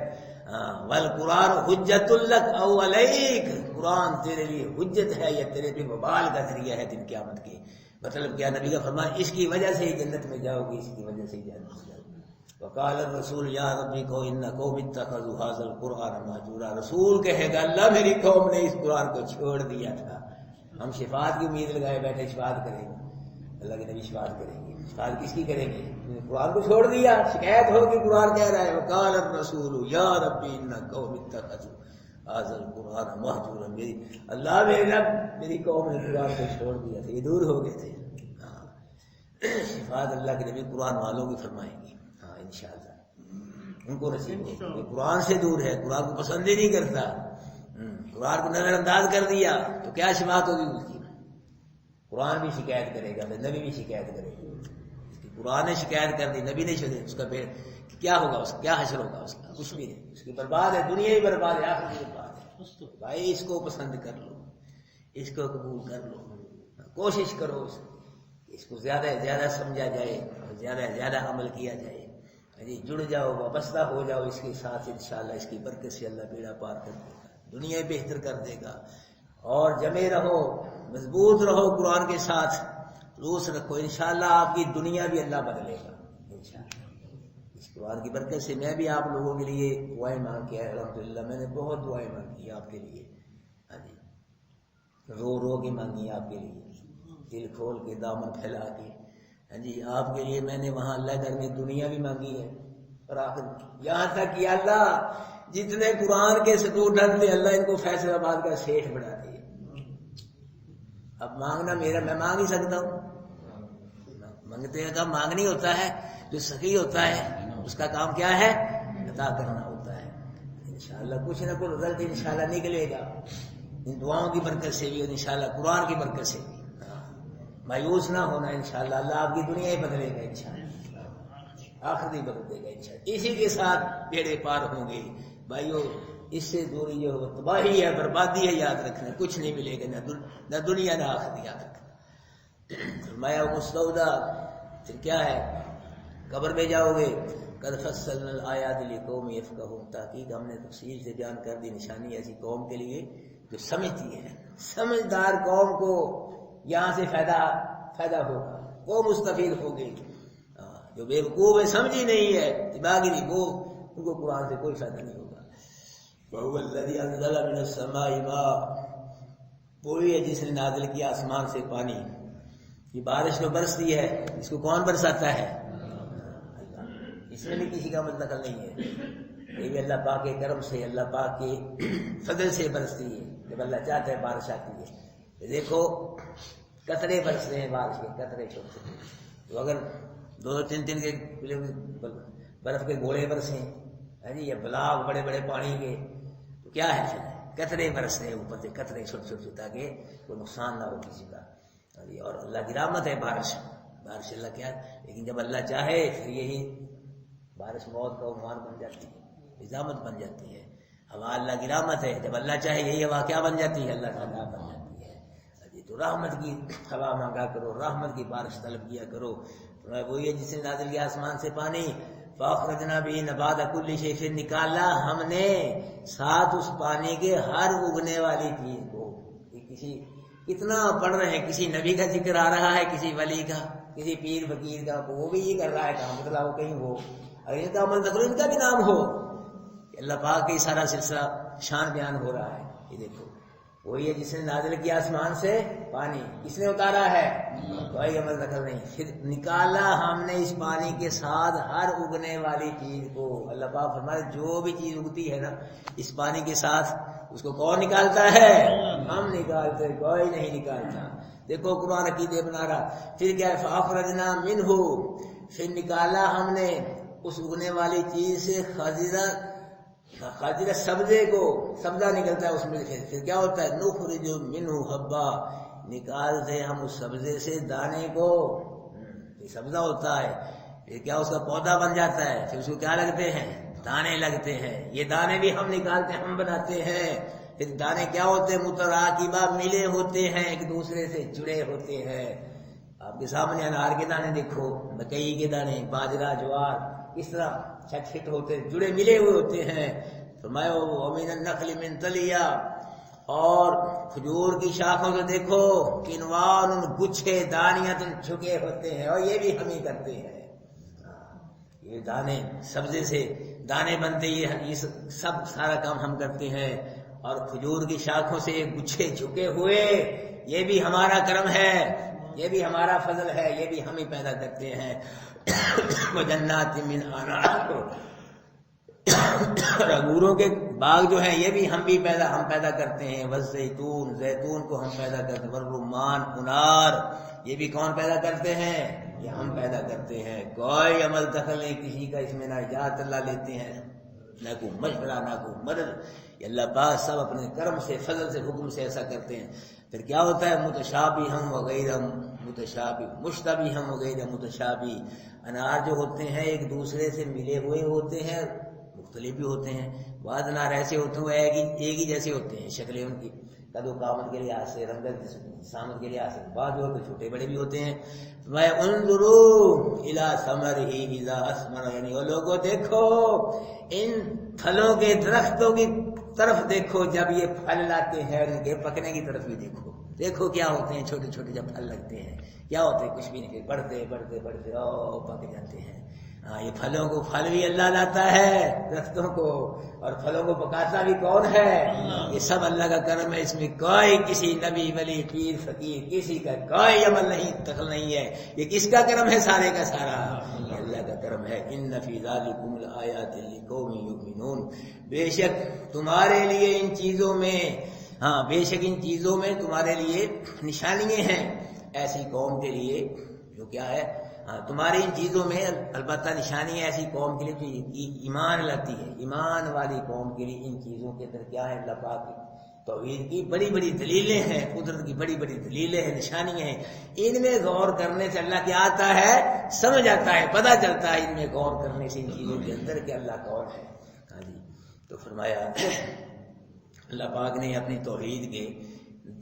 والقرآن حجت لک او علیک، قرآن تیرے لیے حجت ہے یا تیرے پہ وبال کا ذریعہ ہے دن قیامت کے۔ مطلب کیا؟ نبی کا فرمان، اس کی وجہ سے ہی جنت میں جاؤ گے، اس کی وجہ سے ہی جنت میں جاؤ گے۔ وقال الرسول یا ربی کو ان قوم اتخذوا هذا القرآن مہجورا، رسول کہے گا اللہ میری قوم نے اس قرآن کو چھوڑ دیا تھا۔ ہم شفاعت کی امید لگائے بیٹھے، شفاعت کریں گے، اللہ کے نبی شفاعت کریں گے۔ شفاعت کس کی کریں گے؟ قرآن کو چھوڑ دیا، شکایت ہوگی، قرآن کہہ رہا ہے وقال الرسول یا ربی ان قوم اتخذوا هذا القرآن مہجورا، میری اللہ میرے رب، میری قوم نے قرآن کو چھوڑ دیا تھا، یہ دور ہو گئے تھے۔ شفاعت اللہ کے نبی قرآن والوں کی فرمائیں گے، انشاءاللہ ان کو نصیب ہوگی۔ قرآن سے دور ہے، قرآن کو پسند ہی نہیں کرتا، قرآن کو نظر انداز کر دیا تو کیا شفاعت ہوگی اس کی؟ قرآن بھی شکایت کرے گا، نبی بھی شکایت کرے گا۔ قرآن نے شکایت کر دی، نبی نے شکایت، اس کا پھر کیا ہوگا؟ اس کا کیا حشر ہوگا؟ اس کا کچھ بھی نہیں، اس کی برباد ہے، دنیا ہی برباد ہے، آخر بھی برباد ہے۔ بھائی اس کو پسند کر لو، اس کو قبول کر لو، کوشش کرو اس کو زیادہ سے زیادہ سمجھا جائے اور زیادہ سے زیادہ عمل کیا جائے، جڑ جاؤ، وابستہ ہو جاؤ اس کے ساتھ، انشاءاللہ اس کی برکت سے اللہ بیڑا پار کر دے گا، دنیا بہتر کر دے گا۔ اور جمے رہو، مضبوط رہو، قرآن کے ساتھ خلوص رکھو، انشاءاللہ آپ کی دنیا بھی اللہ بدلے گا انشاءاللہ۔ اس قرآن کی برکت سے میں بھی آپ لوگوں کے لیے دعائیں مانگ کے الحمدللہ، میں نے بہت دعائیں مانگی آپ کے لیے، ہاں جی، رو رو کے مانگی آپ کے لیے، دل کھول کے، دامن پھیلا کے، ہاں جی، آپ کے لیے میں نے وہاں اللہ در میں دنیا بھی مانگی ہے، اور آخر یہاں تک کہ اللہ جتنے قرآن کے اسٹوڈنٹ تھے اللہ ان کو فیصل آباد کا سیٹھ بنا دے۔ اب مانگنا میرا، میں مانگ ہی سکتا ہوں، مانگتے کا کام مانگ نہیں ہوتا ہے، جو سخی ہوتا ہے اس کا کام کیا ہے؟ عطا کرنا ہوتا ہے۔ انشاءاللہ کچھ نہ کچھ رزلٹ انشاءاللہ نکلے گا، ان دعاؤں کی برکت سے بھی اور انشاءاللہ قرآن کی برکت سے بھی۔ مایوس نہ ہونا، انشاءاللہ اللہ آپ کی دنیا ہی بدلے گا، انشاءاللہ آخر بھی بدل دے گا انشاءاللہ۔ اسی کے ساتھ بیڑے پار ہوں گے بھائیو، اس سے دوری جو تباہی ہے، بربادی ہے، یاد رکھنا کچھ نہیں ملے گا، نہ دنیا نہ آخرت، یاد رکھنا۔ فرمایا مستودع، پھر کیا ہے؟ قبر میں جاؤ گے، قد فصلنا الآیات لقوم یفقہون، تحقیق ہم نے تفصیل سے بیان کر دی نشانی ایسی قوم کے لیے جو سمجھتی ہے۔ سمجھدار قوم کو یہاں سے فائدہ ہوگا، وہ مستفید ہوگی۔ جو بے وقوف ہے، سمجھی نہیں ہے، دماغی نہیں، وہ ان کو قرآن سے کوئی فائدہ نہیں ہوگا۔ وَهُوَ الَّذِي أَنزَلَ مِنَ السَّمَاءِ مَاءً، وہی ہے جس نے نازل کیا آسمان سے پانی۔ یہ بارش جو برستی ہے اس کو کون برساتا ہے؟ اللہ۔ اس میں بھی کسی کا مطلب نہیں ہے، یہ بھی اللہ پاک کے کرم سے، اللہ پاک کے فضل سے برستی ہے، جب اللہ چاہتا ہے بارش آتی ہے۔ دیکھو قطرے برس رہے ہیں بارش کے قطرے چھوٹے چھوٹے. تو اگر 2-3 کے برف کے گوڑے برسیں جی یا بلاک بڑے بڑے پانی کے تو کیا ہے پھر قطرے برس رہے اوپر سے قطرے چھوٹے چھوٹے تاکہ کوئی نقصان نہ ہو کسی کا. اور اللہ کی رحمت ہے بارش اللہ کیا ہے. لیکن جب اللہ چاہے پھر یہی بارش موت کا عنوان بن جاتی ہے, نظامت بن جاتی ہے. ہوا اللہ کی رحمت ہے, جب اللہ چاہے یہی ہوا کیا بن جاتی ہے, اللہ کا عذاب بن جاتی ہے. تو رحمت کی ہوا مانگا کرو, رحمت کی بارش طلب کیا کرو. وہی ہے جس نے نازل کیا آسمان سے پانی, فاخرجنا بھی نبات کل شیء, پھر نکالا ہم نے ساتھ اس پانی کے ہر اگنے والی چیز کو. کسی کتنا پڑھ رہے ہیں, کسی نبی کا ذکر آ رہا ہے, کسی ولی کا, کسی پیر فقیر کا, وہ بھی یہ کر رہا ہے کام مطلب وہ کہیں ہو, اگر ان کا عمل تک ان کا بھی نام ہو. اللہ پاک کا سارا سلسلہ شان بیان ہو رہا ہے. یہ دیکھو وہی ہے جس نے نازل کیا آسمان سے پانی, کس نے اتارا ہے, کوئی عمل دخل نہیں. پھر نکالا ہم نے اس پانی کے ساتھ ہر اگنے والی چیز کو. اللہ پاک فرمائے جو بھی چیز اگتی ہے نا اس پانی کے ساتھ اس کو کون نکالتا ہے, ہم نکالتے, کوئی نہیں نکالتا. دیکھو قرآن عقیدے بنا رہا. پھر کیا ہے, فاخرجنا منہ, پھر نکالا ہم نے اس اگنے والی چیز سے خضر سبزے کو, سبزہ نکلتا ہے اس میں. پھر کیا ہوتا ہے, نخرج منہ حبا, نکالتے ہم اس سبزے سے دانے کو. یہ سبزہ ہوتا ہے, پھر کیا اس کا پودا بن جاتا ہے, پھر اس کو کیا لگتے ہیں, دانے لگتے ہیں. یہ دانے بھی ہم نکالتے ہیں, ہم بناتے ہیں. پھر دانے کیا ہوتے ہیں, متراکبہ, ملے ہوتے ہیں, ایک دوسرے سے جڑے ہوتے ہیں. آپ کے سامنے انار کے دانے دیکھو, مکئی کے دانے, باجرہ, جوار, اس طرح چھٹ چھٹ ہوتے ہیں, جڑے ملے ہوئے ہوتے ہیں. فرمایا ومن النخل من طلیا, اور کھجور کی شاخوں سے دیکھو, کنوان, گچھے, دانیاں تم جھکے ہوتے ہیں, اور یہ بھی ہم ہی کرتے ہیں. یہ دانے سبزے سے دانے بنتے, یہ سب سارا کام ہم کرتے ہیں. اور کھجور کی شاخوں سے گچھے جھکے ہوئے, یہ بھی ہمارا کرم ہے, یہ بھی ہمارا فضل ہے, یہ بھی ہم ہی پیدا کرتے ہیں. وجنات من انار, اور انگوروں کے باغ جو ہیں یہ بھی ہم پیدا کرتے ہیں. والزیتون, زیتون کو ہم پیدا کرتے ہیں. والرمان, انار, یہ بھی کون پیدا کرتے ہیں, یہ ہم پیدا کرتے ہیں. کوئی عمل دخل نہیں کسی کا اس میں, نہ اجازت اللہ لیتے ہیں, نہ کوئی مشورہ, نہ کوئی مدد. یہ اللہ پاک سب اپنے کرم سے, فضل سے, حکم سے ایسا کرتے ہیں. پھر کیا ہوتا ہے, متشابہ ہم وغیرہ متشابہ, مشتبہ ہم وغیرہ متشابہ. انار جو ہوتے ہیں ایک دوسرے سے ملے ہوئے ہوتے ہیں, مختلف بھی ہوتے ہیں. بعض انار ایسے ہوتے ہیں وہ ایک ہی جیسے ہوتے ہیں, شکلیں ان کی قد و قامت کے لحاظ سے, رنگت سامت کے لحاظ سے. بعض ہوتے چھوٹے بڑے بھی ہوتے ہیں. انظروا الی ثمرہ اذا اثمر, یعنی وہ لوگوں دیکھو ان پھلوں کے درختوں کی طرف دیکھو جب یہ پھل لاتے ہیں, ان کے پکنے کی طرف بھی دیکھو. دیکھو کیا ہوتے ہیں چھوٹے چھوٹے جب پھل لگتے ہیں, کیا ہوتے ہیں, کچھ بھی نہیں, پھر بڑھتے او پک جاتے ہیں. ہاں, یہ پھلوں کو, پھل بھی اللہ لاتا ہے درختوں کو, اور پھلوں کو پکاتا بھی کون ہے, یہ سب اللہ کا کرم ہے. اس میں کوئی کسی نبی ولی پیر فقیر کسی کا کوئی عمل نہیں, دخل نہیں ہے. یہ کس کا کرم ہے, سارے کا سارا یہ اللہ کا کرم ہے. ان فی ذلکم الآیات لقوم یؤمنون, بے شک تمہارے لیے ان چیزوں میں, ہاں بے شک ان چیزوں میں تمہارے لیے نشانیاں ہیں ایسی قوم کے لیے جو کیا ہے, تمہاری ان چیزوں میں البتہ نشانی ہے ایسی قوم کے لیے جو ایمان لاتی ہے. ایمان والی قوم کے لیے ان چیزوں کے اندر کیا ہے, اللہ پاک کی توحید کی بڑی بڑی دلیلیں ہیں, قدرت کی بڑی بڑی دلیلیں ہیں, نشانیاں ہیں. ان میں غور کرنے سے اللہ کیا آتا ہے, سمجھ آتا ہے, پتہ چلتا ہے ان میں غور کرنے سے ان چیزوں کے اندر کہ اللہ کون ہے. ہاں جی, تو فرمایا اللہ پاک نے اپنی توحید کے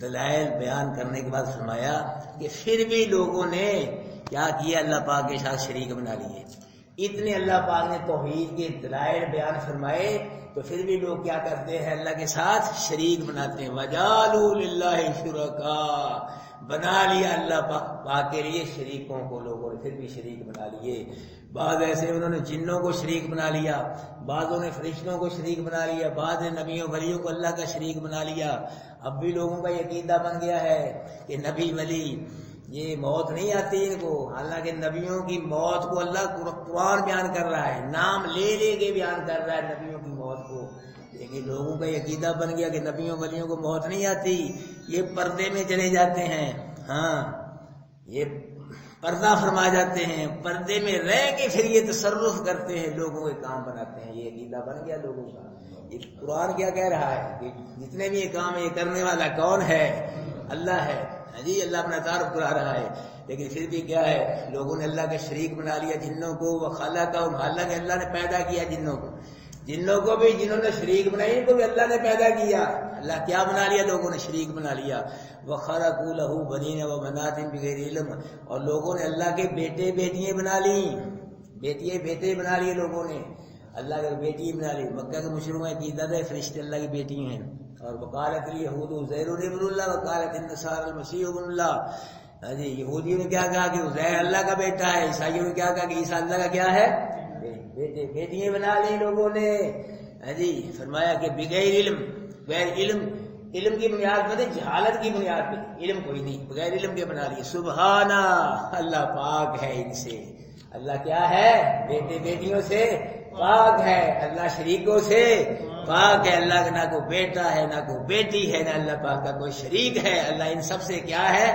دلائل بیان کرنے کے بعد فرمایا کہ پھر بھی لوگوں نے کیا کیا, اللہ پاک کے ساتھ شریک بنا لیے. اتنے اللہ پاک نے توحید کے دلائل بیان فرمائے تو پھر بھی لوگ کیا کرتے ہیں, اللہ کے ساتھ شریک بناتے ہیں. وَجَعَلُوا لِلَّهِ شُرَكَاءَ, بنا لیا اللہ پاک کے لیے شریکوں کو, لوگوں نے پھر بھی شریک بنا لیے. بعض ایسے انہوں نے جنوں کو شریک بنا لیا, بعضوں نے فرشتوں کو شریک بنا لیا, بعض نے نبیوں ولیوں کو اللہ کا شریک بنا لیا. اب بھی لوگوں کا یہ عقیدہ بن گیا ہے کہ نبی ولی یہ موت نہیں آتی ان کو, حالانکہ نبیوں کی موت کو اللہ قرآن بیان کر رہا ہے, نام لے لے کے بیان کر رہا ہے نبیوں کی موت کو. لیکن لوگوں کا یہ عقیدہ بن گیا کہ نبیوں ولیوں کو موت نہیں آتی, یہ پردے میں چلے جاتے ہیں. ہاں یہ پردہ فرما جاتے ہیں، پردے میں رہ کے پھر یہ تصرف کرتے ہیں، لوگوں کے کام بناتے ہیں. یہ عقیدہ بن گیا لوگوں کا. یہ قرآن کیا کہہ رہا ہے کہ جتنے بھی یہ کام یہ کرنے والا کون ہے؟ اللہ ہے. جی اللہ اپنا تعارف کرا رہا ہے، لیکن پھر بھی کیا ہے، لوگوں نے اللہ کا شریک بنا لیا جنوں کو. وخلقہم، حالانکہ اللہ نے پیدا کیا جنوں کو. جنوں کو بھی جنہوں نے شریک بنائی ان کو بھی اللہ نے پیدا کیا. اللہ کیا بنا لیا؟ لوگوں نے شریک بنا لیا. وَخَرَقُوا لَهُ بَنِينَ وَبَنَاتٍ بِغَيْرِ عِلْمٍ، اور لوگوں نے اللہ کے بیٹے بیٹیاں بنا لی. بیٹے بنا لیے لوگوں نے، اللہ کے بیٹی بنا لی. مکہ کے مشرکوں کا عقیدہ تھا فرشتے اللہ کی بیٹی ہیں. اور وقالت الیہود عزیر ابن اللہ وقالت النصارى المسیح ابن اللہ. جی یہودیوں نے کیا کہا کہ عزیر اللہ کا بیٹا ہے، عیسائیوں نے کیا کہا کہ عیسیٰ اللہ کا کیا ہے بیٹے. بیٹیاں بنا لی لوگوں نے. جی فرمایا کہ بغیر علم، بغیر علم کی بنیاد پر، جہالت کی بنیاد پہ، علم کوئی نہیں، بغیر علم کے بنا لیے. سبحانہ، اللہ پاک ہے ان سے. اللہ کیا ہے؟ بیٹے بیٹیوں سے پاک ہے، اللہ شریکوں سے پاک ہے. اللہ کا نہ کوئی بیٹا ہے نہ کوئی بیٹی ہے، نہ اللہ پاک کا کوئی شریک ہے. اللہ ان سب سے کیا ہے؟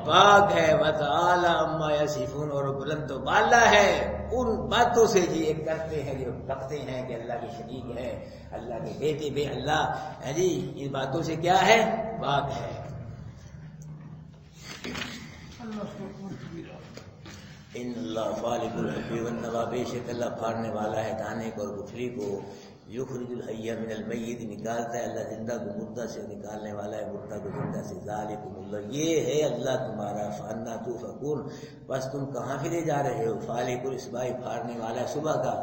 پاک ہے. وتعالی عما یصفون، اور بلند و بالا ہے ان باتوں سے جو یہ کرتے ہیں، جو کہتے ہیں کہ اللہ کے شریک ہے، اللہ کے بیٹے بے اللہ. جی ان باتوں سے کیا ہے؟ پاک ہے. ان اللہ فالق الحب والنوى، بے شک اللہ پھاڑنے والا ہے دانے کو اور گٹھلی کو. یخرج الحی من المیت، نکالتا ہے اللہ زندہ کو مردہ سے، نکالنے والا ہے مردہ کو زندہ سے. ذالکم اللہ، یہ ہے اللہ تمہارا. فانا توفکون، بس تم کہاں پھرے جا رہے ہو؟ فالق الصباح، پھاڑنے والا ہے صبح کا.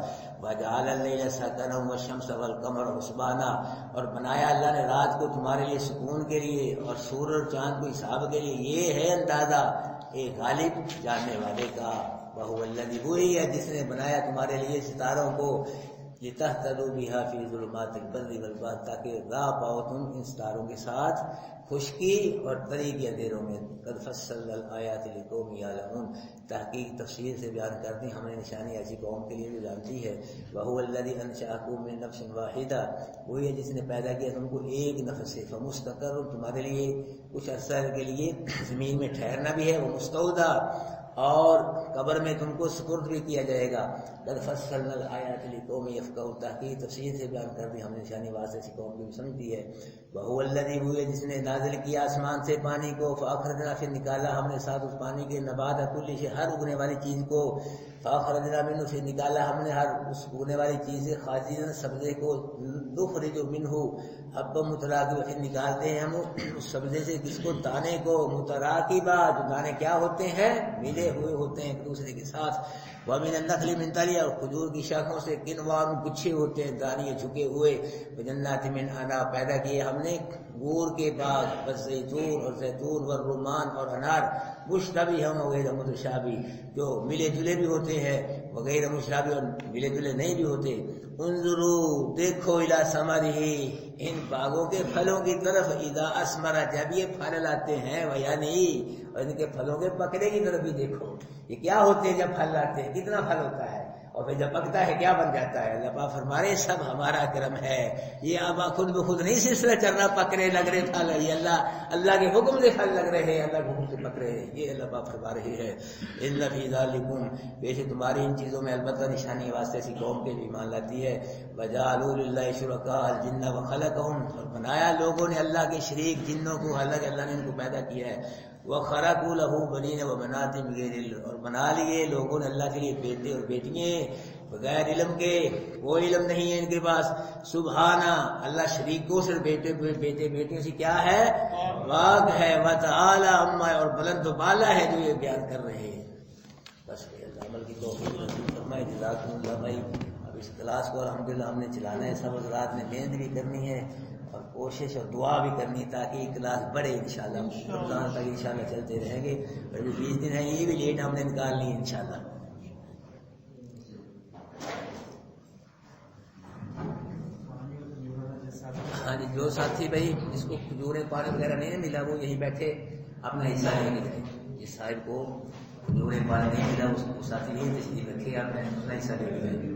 وجعل اللیل سکنا والشمس والقمر حسبانا، اور بنایا اللہ نے رات کو تمہارے لیے سکون کے لیے اور سورج اور چاند کو حساب کے لیے. یہ ہے اندازہ ایک غالب جاننے والے کا. وہو الذی، وہی ہے جس نے بنایا تمہارے لیے ستاروں کو. لتہتدوا بہا فی ظلمات البر والبحر، تاکہ راہ پاؤ تم ان ستاروں کے ساتھ خشکی اور تری کے اندھیروں میں. قد فصلنا الآیات لقوم یعلمون، تحقیق تفصیل سے بیان کرتے ہیں ہم نے نشانی ایسی قوم کے لیے جو جانتی ہے. وہو الذی انشأکم من نفس واحدہ، وہی ہے جس نے پیدا کیا تم کو ایک نفس سے. فمستقر، تمہارے لیے کچھ عرصہ کے لیے زمین میں ٹھہرنا بھی ہے. وہ مستودع، اور قبر میں تم کو سپرد بھی کیا جائے گا. قد فصلنا الآیات لقوم یفقهون، تحقیق تفصیل سے بیان کر دی ہم نے نشانی واسطے ایسی قوم کی بھی سمجھتی ہے. وہو الذی، ہوئے جس نے نازل کیا آسمان سے پانی کو. فاخرجنا، پھر نکالا ہم نے ساتھ اس پانی کے نبات کل شیء، ہر اگنے والی چیز کو. فاخرجنا منہ، پھر نکالا ہم نے ہر اس اگنے والی چیز سے خاصیاً سبزے کو. نخرج منہ حبا متراکبا، پھر نکالتے ہیں ہم اس سبزے سے کس کو؟ دانے کو. متراکبا، جو دانے کیا ہوتے ہیں؟ ملے ہوئے ہوتے ہیں ایک دوسرے کے ساتھ. ومن النخل من طلعها، اور کھجور کی شاخوں سے کنوان گچھے ہوتے ہیں، دانے جھکے ہوئے. وجنات من عناب، پیدا کیے ہم نے انگور کے باغ. والزیتون، اور زیتون. والرمان، اور انار. مشتبہ وغیر متشابہ، جو ملے جلے بھی ہوتے ہیں، وغیر مشابہ، اور ملے جلے نہیں بھی ہوتے. انظروا، دیکھو، الی ثمرہ، ان باغوں کے پھلوں کی طرف. اذا اثمر، جب یہ پھل لاتے ہیں. ویعنی، اور ان کے پھلوں کے پکنے کی طرف بھی دیکھو. یہ کیا ہوتے ہیں جب پھل لاتے ہیں؟ کتنا پھل ہوتا ہے، اور پھر جب پکتا ہے کیا بن جاتا ہے؟ اللہ پاک فرما رہے سب ہمارا کرم ہے. یہ اب خود بخود نہیں سلسلہ چل رہا پکنے لگ رہے پھل. یہ اللہ کے حکم سے پھل لگ رہے ہیں، اللہ کے حکم سے پک رہے ہیں. یہ اللہ پاک فرما رہے ہیں. ان فی ذالکم، بے شک تمہاری ان چیزوں میں البتہ نشانی واسطے ایسی قوم کے بھی ایمان لاتی ہے. وجعلوا للہ شرکاء الجن وخلقهم، اور بنایا لوگوں نے اللہ کے شریک جنوں کو، حالانکہ اللہ نے ان کو پیدا کیا ہے. وَخَرَقُوا لَهُ بَنِينَ وَبَنَاتٍ بِغَيْرِ عِلْمٍ، اور بنا لیے لوگوں نے اللہ کے لیے بیٹے اور بیٹیاں بغیر علم کے. کوئی علم نہیں ہے ان کے پاس. سبحانہ، اللہ شریکوں سے بیٹے بیٹیوں سے کیا ہے؟ پاک ہے. وتعالی عما، اور بلند و بالا ہے جو یہ بیان کر رہے ہیں. بس اللہ عمل کی توفیق نصیب فرمائے. جزاکم اللہ بھائی. اب اس کلاس کو الحمدللہ ہم نے چلانا ہے. سب حضرات نے محنت بھی کرنی ہے اور کوشش اور دعا بھی کرنی تاکہ یہ کلاس بڑھے. انشاءاللہ رمضان تک انشاءاللہ چلتے رہیں گے. ابھی 20 دن ہیں، یہ بھی لیٹ ہم نے نکالنی ہے انشاءاللہ. ہاں جی، جو ساتھی بھائی جس کو کھجوریں پانی وغیرہ نہیں ملا وہ یہیں بیٹھے اپنا حصہ لے کے جائیں. جس صاحب کو کھجوریں پانی نہیں ملا اس کو ساتھی یہیں تشریف رکھے، آپ نے اپنا حصہ لے کے جائیں.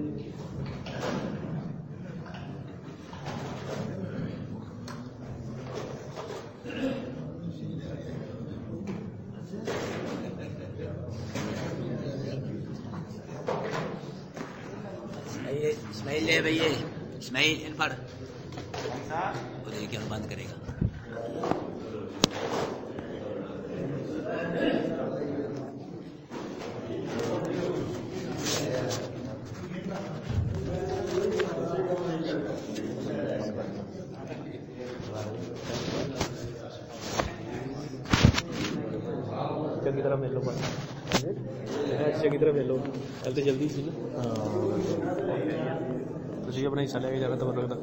اسماعیل لے بھائی اسماعیل ان پڑھ وہ دیکھیں بند کرے گا کی طرف مل لو اچھا کی طرف مل لو کل تو جلدی سی نا ہاں تھی اپنا حصہ لے کے جانا تو رکھتا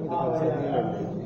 ہاں جی